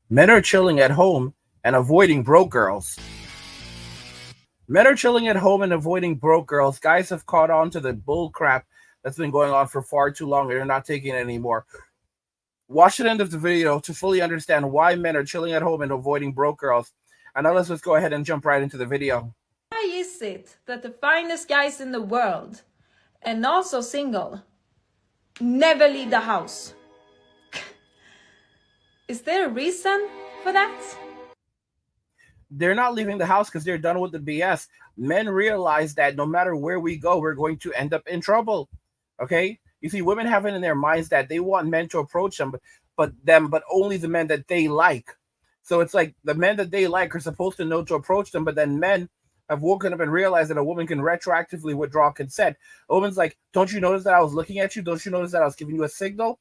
Men are chilling at home and avoiding broke girls. Men are chilling at home and avoiding broke girls. Guys have caught on to the bull crap that's been going on for far too long, and they're not taking it anymore. Watch the end of the video to fully understand why men are chilling at home and avoiding broke girls. And now let's just go ahead and jump right into the video. Why is it that the finest guys in the world, and also single, never leave the house? Is there a reason for that? They're not leaving the house because they're done with the BS. Men realize that no matter where we go, we're going to end up in trouble. Okay? You see, women have it in their minds that they want men to approach them, but only the men that they like. So it's like the men that they like are supposed to know to approach them, but then men have woken up and realized that a woman can retroactively withdraw consent. A woman's like, "Don't you notice that I was looking at you? Don't you notice that I was giving you a signal?"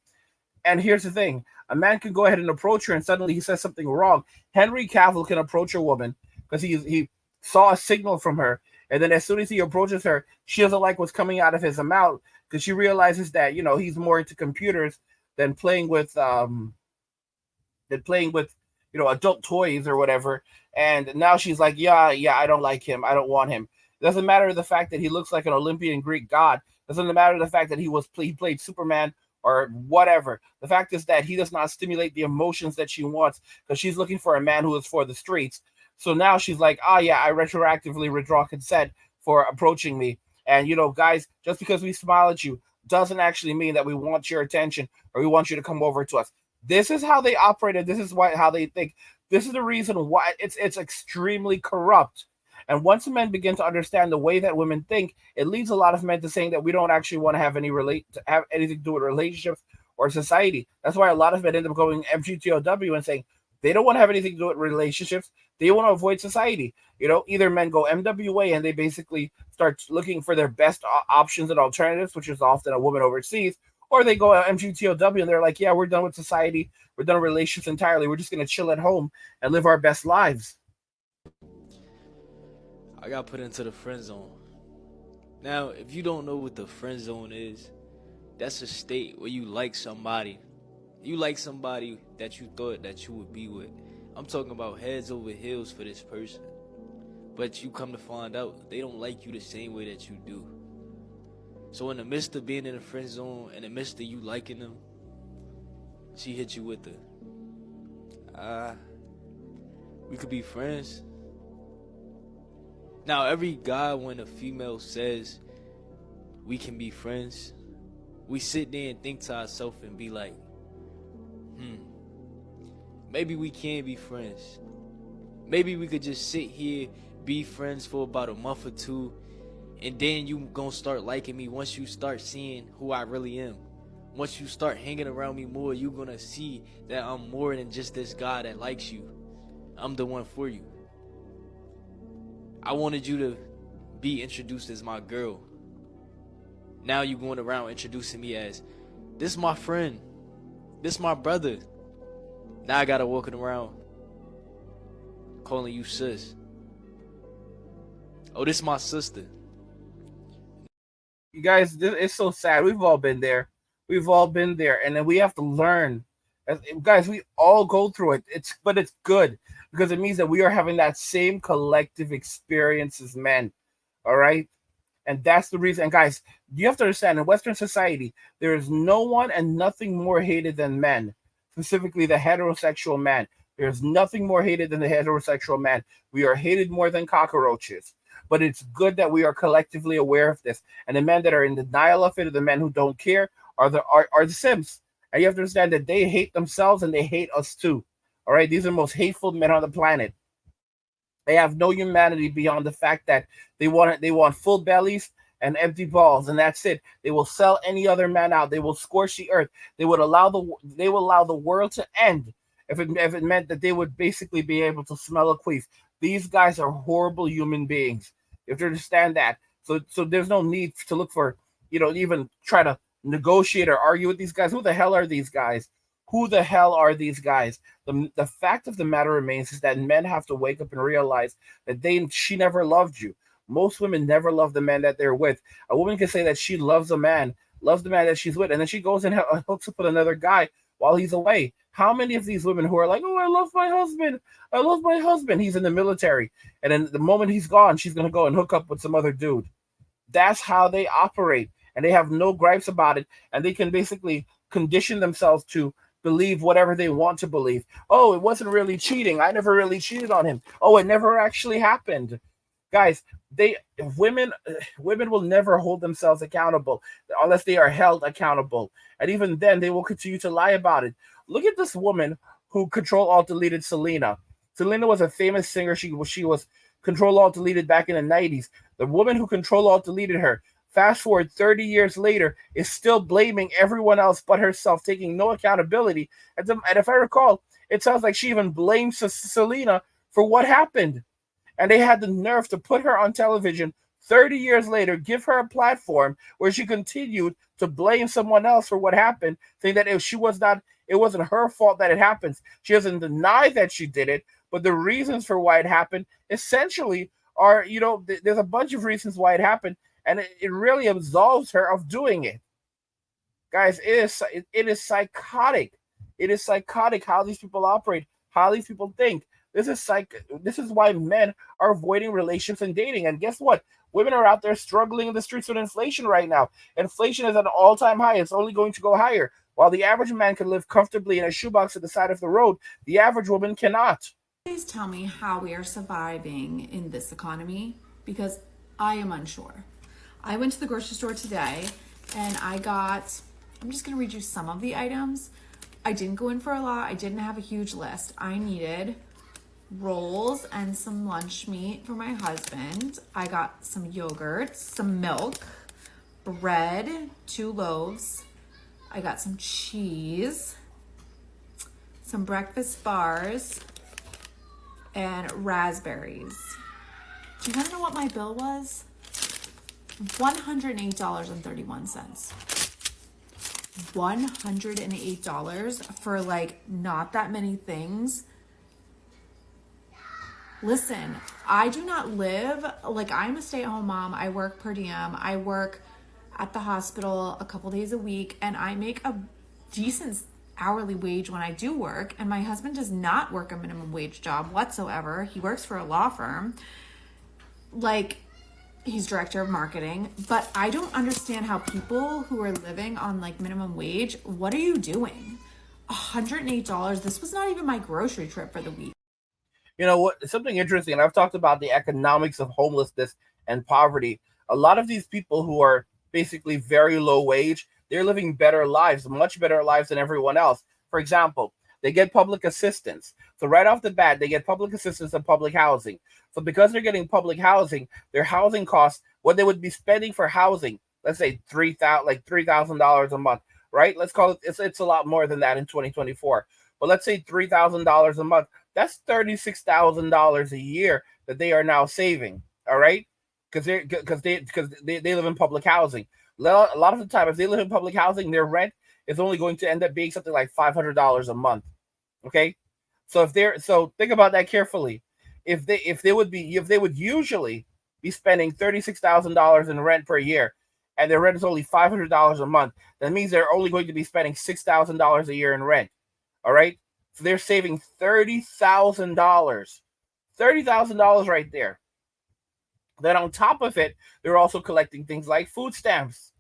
And here's the thing: a man can go ahead and approach her, and suddenly he says something wrong. Henry Cavill can approach a woman because he saw a signal from her, and then as soon as he approaches her, she doesn't like what's coming out of his mouth because she realizes that he's more into computers than playing with adult toys or whatever. And now she's like, yeah, I don't like him. I don't want him. It doesn't matter the fact that he looks like an Olympian Greek god. It doesn't matter the fact that he played Superman or whatever. The fact is that he does not stimulate the emotions that she wants because she's looking for a man who is for the streets. So now she's like, yeah, I retroactively withdraw consent for approaching me. And guys, just because we smile at you doesn't actually mean that we want your attention or we want you to come over to us. This is how they operate, and this is how they think. This is the reason why it's extremely corrupt. And once men begin to understand the way that women think, it leads a lot of men to saying that we don't actually want to have anything to do with relationships or society. That's why a lot of men end up going MGTOW and saying they don't want to have anything to do with relationships. They want to avoid society. Either men go MWA and they basically start looking for their best options and alternatives, which is often a woman overseas, or they go MGTOW and they're like, yeah, we're done with society. We're done with relationships entirely. We're just going to chill at home and live our best lives. I got put into the friend zone. Now, if you don't know what the friend zone is, that's a state where you like somebody. You like somebody that you thought that you would be with. I'm talking about heads over heels for this person. But you come to find out they don't like you the same way that you do. So in the midst of being in the friend zone, in the midst of you liking them, she hit you with the, we could be friends. Now, every guy, when a female says we can be friends, we sit there and think to ourselves and be like, maybe we can be friends. Maybe we could just sit here, be friends for about a month or two, and then you gonna start liking me once you start seeing who I really am. Once you start hanging around me more, you're gonna see that I'm more than just this guy that likes you. I'm the one for you. I wanted you to be introduced as my girl. Now you going around introducing me as, this my friend, this my brother. Now I gotta walking around calling you sis. Oh, this my sister. You guys, it's so sad. We've all been there. We've all been there, and then we have to learn. Guys, we all go through it. But it's good because it means that we are having that same collective experience as men. All right, and that's the reason. And guys, you have to understand in Western society, there is no one and nothing more hated than men, specifically the heterosexual man. There's nothing more hated than the heterosexual man. We are hated more than cockroaches. But it's good that we are collectively aware of this. And the men that are in denial of it, or the men who don't care, are the Sims. And you have to understand that they hate themselves and they hate us too. All right, these are the most hateful men on the planet. They have no humanity beyond the fact that they want full bellies and empty balls, and that's it. They will sell any other man out. They will scorch the earth. They will allow the world to end if it meant that they would basically be able to smell a queef. These guys are horrible human beings. You have to understand that. So there's no need to look for even try to negotiate or argue with these guys. Who the hell are these guys? Who the hell are these guys? The fact of the matter remains is that men have to wake up and realize that she never loved you. Most women never love the man that they're with. A woman can say that she loves the man that she's with, and then she goes and hooks up with another guy while he's away. How many of these women who are like, oh, I love my husband. I love my husband. He's in the military. And then the moment he's gone, she's going to go and hook up with some other dude. That's how they operate. And they have no gripes about it. And they can basically condition themselves to believe whatever they want to believe. Oh, it wasn't really cheating. I never really cheated on him. Oh, it never actually happened. Guys, they women will never hold themselves accountable unless they are held accountable. And even then they will continue to lie about it. Look at this woman who control alt deleted Selena. Selena was a famous singer. She was control alt deleted back in the 90s. The woman who control alt deleted her, fast forward 30 years later, is still blaming everyone else but herself, taking no accountability. And if I recall, it sounds like she even blames Selena for what happened. And they had the nerve to put her on television 30 years later, give her a platform where she continued to blame someone else for what happened, saying that if she was not, it wasn't her fault that it happens. She doesn't deny that she did it, but the reasons for why it happened essentially are, there's a bunch of reasons why it happened, and it really absolves her of doing it. Guys, it is psychotic. It is psychotic how these people operate, how these people think. This is why men are avoiding relationships and dating. And guess what? Women are out there struggling in the streets with inflation right now. Inflation is at an all-time high. It's only going to go higher. While the average man can live comfortably in a shoebox at the side of the road, the average woman cannot. Please tell me how we are surviving in this economy, because I am unsure. I went to the grocery store today and I'm just going to read you some of the items. I didn't go in for a lot. I didn't have a huge list. I needed rolls and some lunch meat for my husband. I got some yogurt, some milk, bread, 2 loaves. I got some cheese, some breakfast bars, and raspberries. Do you want to know what my bill was? $108.31. $108 for like not that many things. Listen, I do not live, like I'm a stay-at-home mom. I work per diem. I work at the hospital a couple days a week, and I make a decent hourly wage when I do work. And my husband does not work a minimum wage job whatsoever. He works for a law firm. Like, he's director of marketing. But I don't understand how people who are living on like minimum wage, what are you doing? $108. This was not even my grocery trip for the week. You know what? Something interesting, and I've talked about the economics of homelessness and poverty. A lot of these people who are basically very low wage, they're living better lives, much better lives than everyone else. For example, they get public assistance. So right off the bat, they get public assistance and public housing. So because they're getting public housing, their housing costs, what they would be spending for housing, let's say $3,000 a month, right? Let's call it, it's a lot more than that in 2024. But let's say $3,000 a month. That's $36,000 a year that they are now saving. All right, because they live in public housing. A lot of the time, if they live in public housing, their rent is only going to end up being something like $500 a month. Okay, so think about that carefully. If they would usually be spending $36,000 in rent per year, and their rent is only $500 a month, that means they're only going to be spending $6,000 a year in rent. All right, so they're saving $30,000. $30,000 right there. Then on top of it, they're also collecting things like food stamps.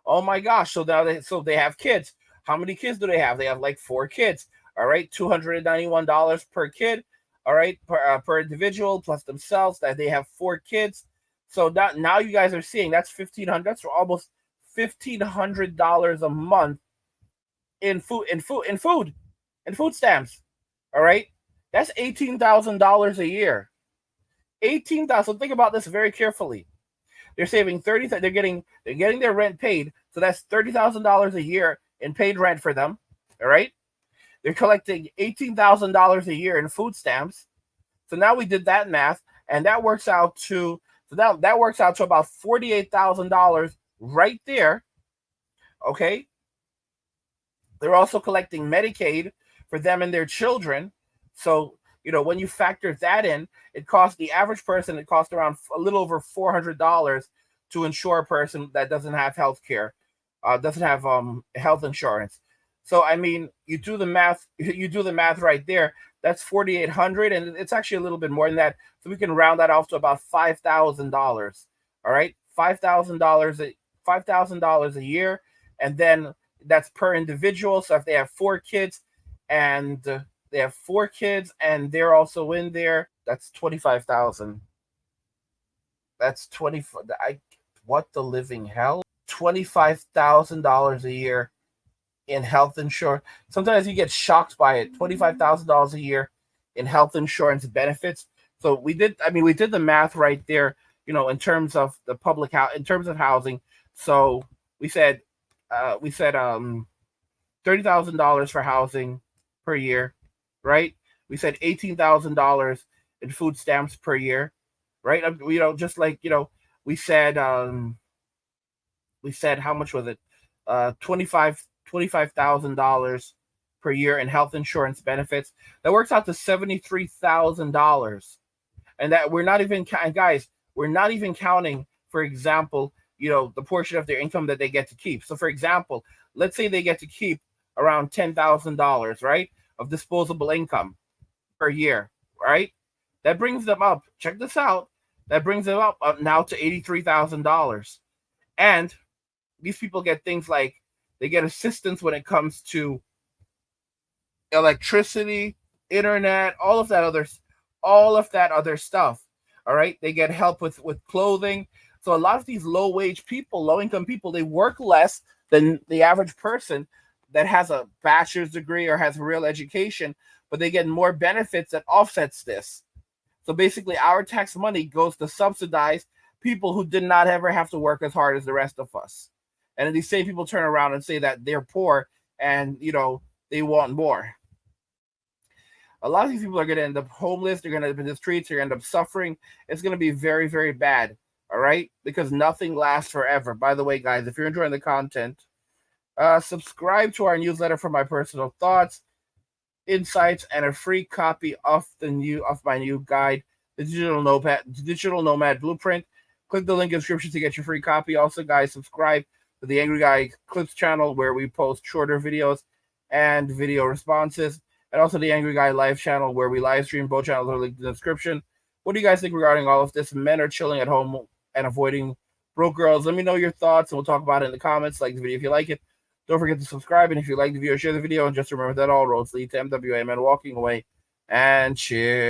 Oh my gosh! So they have kids. How many kids do they have? They have like 4 kids. All right, $291 per kid. All right, per individual plus themselves. That they have 4 kids. So now you guys are seeing that's 1,500. That's almost $1,500 a month in food stamps. All right, that's $18,000 a year. 18,000. Think about this very carefully. They're saving 30. They're getting their rent paid. So that's $30,000 a year in paid rent for them. All right. They're collecting $18,000 a year in food stamps. So now we did that math, and that works out to about $48,000 right there. Okay. They're also collecting Medicaid for them and their children. So, when you factor that in, it costs the average person, it costs around a little over $400 to insure a person that doesn't have health care, doesn't have health insurance. So I mean, you do the math. You do the math right there. That's 4,800, and it's actually a little bit more than that. So we can round that off to about $5,000. All right, $5,000. $5,000 a year, and then that's per individual. So if they have and they have 4 kids, and they're also in there, that's 25,000. That's 20. I what the living hell? $25,000 a year in health insurance. Sometimes you get shocked by it. $25,000 a year in health insurance benefits. So we did. I mean, we did the math right there. In terms of the public house, in terms of housing. So we said, $30,000 for housing per year, right? We said $18,000 in food stamps per year, right? Just like we said how much was it? 25,000 dollars per year in health insurance benefits. That works out to $73,000, and that we're not even guys. We're not even counting, for example, the portion of their income that they get to keep. So, for example, let's say they get to keep around $10,000, right, of disposable income per year, right? That brings them up. Check this out. That brings them up now to $83,000, and these people get things like they get assistance when it comes to electricity, internet, all of that other stuff. All right, they get help with clothing. So a lot of these low income people, they work less than the average person that has a bachelor's degree or has real education, but they get more benefits that offsets this. So basically, our tax money goes to subsidize people who did not ever have to work as hard as the rest of us. And then these same people turn around and say that they're poor and they want more. A lot of these people are going to end up homeless. They're going to end up in the streets. They're going to end up suffering. It's going to be very, very bad. All right, because nothing lasts forever. By the way, guys, if you're enjoying the content, subscribe to our newsletter for my personal thoughts, insights, and a free copy of my new guide, the Digital Nomad Blueprint. Click the link in the description to get your free copy. Also, guys, subscribe to the Angry Guy Clips channel where we post shorter videos and video responses, and also the Angry Guy Live channel where we live stream. Both channels are linked in the description. What do you guys think regarding all of this? Men are chilling at home and avoiding broke girls. Let me know your thoughts, and we'll talk about it in the comments. Like the video if you like it. Don't forget to subscribe, and if you like the video, share the video. And just remember that all roads lead to MWA Men walking away. And cheers.